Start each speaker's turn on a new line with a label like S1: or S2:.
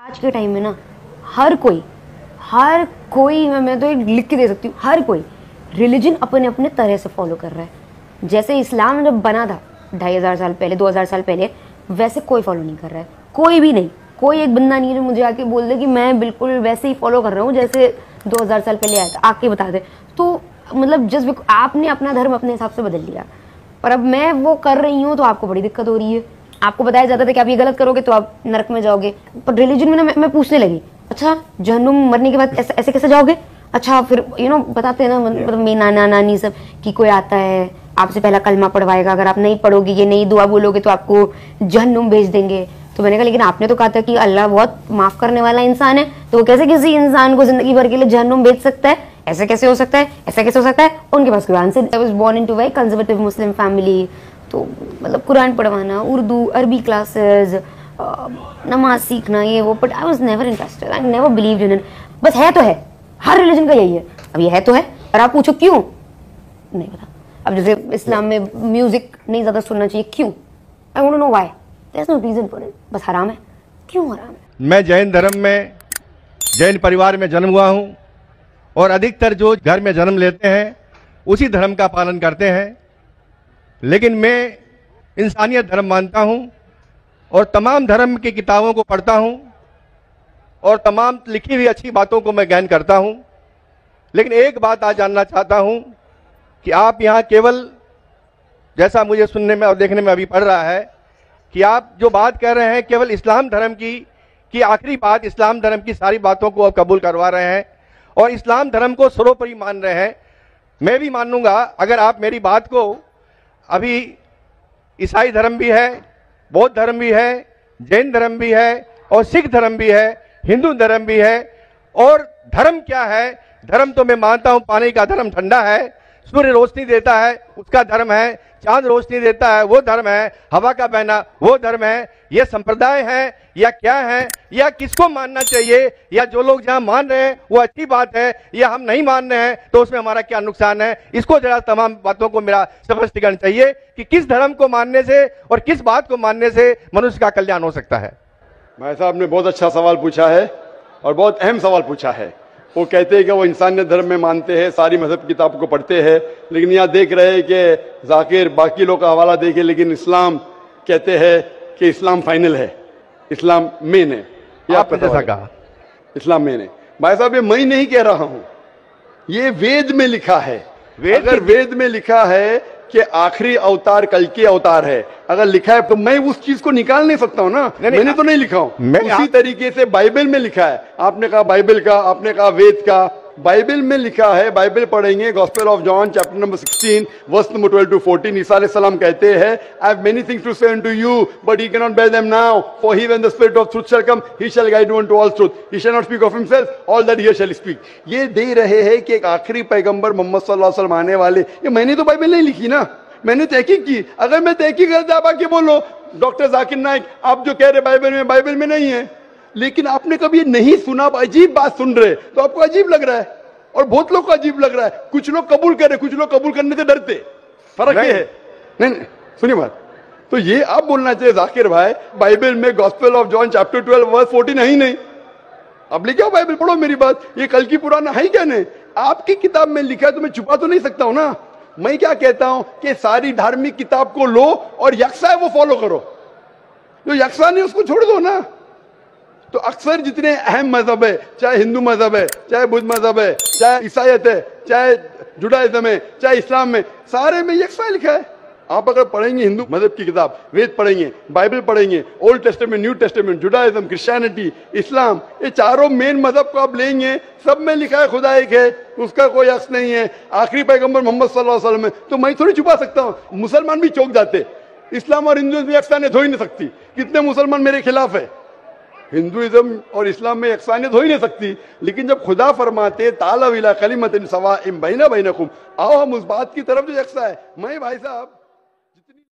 S1: आज के टाइम में ना हर कोई मैं तो एक लिख के दे सकती हूँ, हर कोई रिलीजन अपने अपने तरह से फॉलो कर रहा है। जैसे इस्लाम जब बना था 2500 साल पहले, 2000 साल पहले, वैसे कोई फॉलो नहीं कर रहा है, कोई भी नहीं। कोई एक बंदा नहीं है जो मुझे आके बोल दे कि मैं बिल्कुल वैसे ही फॉलो कर रहा हूँ जैसे 2000 साल पहले आया था, आके बता दे। तो मतलब जस्ट आपने अपना धर्म अपने हिसाब से बदल लिया, पर अब मैं वो कर रही हूँ तो आपको बड़ी दिक्कत हो रही है। आपको बताया जाता था कि आप ये गलत करोगे तो आप नरक में जाओगे, पर रिलीजन में ना मैं पूछने लगी, अच्छा जहन्नुम मरने के बाद ऐसे कैसे जाओगे? अच्छा फिर बताते हैं ना, मतलब मेरे नाना नानी सब कि कोई आता है आपसे पहला कलमा पढ़वाएगा, अगर आप नहीं पढ़ोगे, ये नई दुआ बोलोगे तो आपको जहन्नुम भेज देंगे। तो मैंने कहा लेकिन आपने तो कहा था कि अल्लाह बहुत माफ करने वाला इंसान है, तो वो कैसे किसी इंसान को जिंदगी भर के लिए जहन्नुम भेज सकता है? ऐसे कैसे हो सकता है? ऐसा कैसे हो सकता है? उनके पास कुरान से, I was born into very conservative Muslim family, तो मतलब कुरान पढ़वाना, उर्दू अरबी क्लासेस, नमाज सीखना, ये वो, but I was never interested, I never believed in it. बस है तो है, हर रिलीजन का यही है, अब ये है तो है, और आप पूछो क्यों, नहीं पता। अब जैसे इस्लाम में म्यूजिक नहीं ज्यादा सुनना चाहिए, क्यों? I want to know why, there is no reason for it, बस हराम है। क्यों हराम है?
S2: मैं जैन धर्म में, जैन परिवार में जन्म हुआ हूं, और अधिकतर जो घर में जन्म लेते हैं उसी धर्म का पालन करते हैं। लेकिन मैं इंसानियत धर्म मानता हूं और तमाम धर्म की किताबों को पढ़ता हूं और तमाम लिखी हुई अच्छी बातों को मैं ज्ञान करता हूं। लेकिन एक बात आज जानना चाहता हूं कि आप यहां केवल, जैसा मुझे सुनने में और देखने में अभी पड़ रहा है, कि आप जो बात कह रहे हैं केवल इस्लाम धर्म की आखिरी बात, इस्लाम धर्म की सारी बातों को आप कबूल करवा रहे हैं और इस्लाम धर्म को सर्वोपरि मान रहे हैं। मैं भी मानूंगा अगर आप मेरी बात को, अभी ईसाई धर्म भी है, बौद्ध धर्म भी है, जैन धर्म भी है और सिख धर्म भी है, हिंदू धर्म भी है। और धर्म क्या है? धर्म तो मैं मानता हूं पानी का धर्म ठंडा है, सूर्य रोशनी देता है उसका धर्म है, चांद रोशनी देता है वो धर्म है, हवा का बहना वो धर्म है। ये संप्रदाय है या क्या है, या किसको मानना चाहिए, या जो लोग जहां मान रहे हैं वो अच्छी बात है, या हम नहीं मान रहे हैं तो उसमें हमारा क्या नुकसान है? इसको जरा तमाम बातों को मेरा स्पष्टीकरण चाहिए कि किस धर्म को मानने से और किस बात को मानने से मनुष्य का कल्याण हो सकता है।
S3: भाई साहब ने बहुत अच्छा सवाल पूछा है और बहुत अहम सवाल पूछा है। वो कहते हैं कि वो इंसानियत धर्म में मानते हैं, सारी मजहब किताब को पढ़ते हैं, लेकिन यहाँ देख रहे हैं कि जाकिर बाकी लोग का हवाला देखे, लेकिन इस्लाम कहते हैं कि इस्लाम फाइनल है, इस्लाम मेन है। ये आपने जैसा कहा, इस्लाम मेन है। भाई साहब ये मैं नहीं कह रहा हूं, ये वेद में लिखा है। अगर वेद में लिखा है कि आखिरी अवतार कल के अवतार है, अगर लिखा है तो मैं उस चीज को निकाल नहीं सकता हूं ना। मैंने तो नहीं लिखा हूं, उसी तरीके से बाइबल में लिखा है। आपने कहा बाइबल का, आपने कहा वेद का, बाइबल में लिखा है। बाइबल पढ़ेंगे, Gospel of John chapter number 16 verse number 12 to 14, ईसा अलैहि सलाम कहते हैं, I have many things to say unto you but he cannot bear them now, for he when the spirit of truth shall come he shall guide you unto all truth, he shall not speak of himself, all that he shall speak। ये दे रहे हैं कि एक आखिरी पैगंबर मोहम्मद सल्लल्लाहु अलैहि वसल्लम आने वाले। ये मैंने तो बाइबल नहीं लिखी ना, मैंने तहकीक की। अगर मैं तहकीक करता आप आके बोलो डॉक्टर जाकिर नाइक आप जो कह रहे बाइबल में नहीं है, लेकिन आपने कभी नहीं सुना, अजीब बात सुन रहे तो आपको अजीब लग रहा है और बहुत लोग को अजीब लग रहा है। कुछ लोग कबूल कर रहे, कुछ लोग कबूल करने से डरते। फर्क ये है। नहीं सुनिए बात, तो ये आप बोलना चाहिए जाकिर भाई बाइबल में Gospel of John chapter 12 verse 14 है ही नहीं। अब लेके आओ बाइबल, पढ़ो मेरी बात। ये कल की पुराना है क्या? नहीं, आपकी किताब में लिखा है तो मैं छुपा तो नहीं सकता हूं ना। मैं क्या कहता हूं कि सारी धार्मिक किताब को लो और यकसा है वो फॉलो करो, जो यकसा नहीं उसको छोड़ दो ना। तो अक्सर जितने अहम मजहब है, चाहे हिंदू मजहब है, चाहे बुद्ध मजहब है, चाहे ईसाईयत है, चाहे जुडाइज्म है, चाहे इस्लाम में, सारे में यकसा लिखा है। आप अगर पढ़ेंगे हिंदू मजहब की किताब, वेद पढ़ेंगे, बाइबल पढ़ेंगे, Old Testament, New Testament, Judaism, Christianity, इस्लाम, ये चारों मेन मजहब को आप लेंगे, सब में लिखा है खुदा एक है, उसका कोई अक्स नहीं है, आखिरी पैगंबर मोहम्मद सल्लल्लाहु अलैहि वसल्लम है। तो मैं थोड़ी छुपा सकता हूँ, मुसलमान भी चौंक जाते। इस्लाम और हिंदुइज्म में यकसानियत हो ही नहीं सकती। कितने मुसलमान मेरे खिलाफ है। हिंदुइज्म और इस्लाम में यकसानियत हो ही नहीं सकती, लेकिन जब खुदा फरमाते ताला विला कलिमतिन सवाइम बैना बैनकुम, आओ हम उस बात की तरफ जो यकसा है। मैं भाई साहब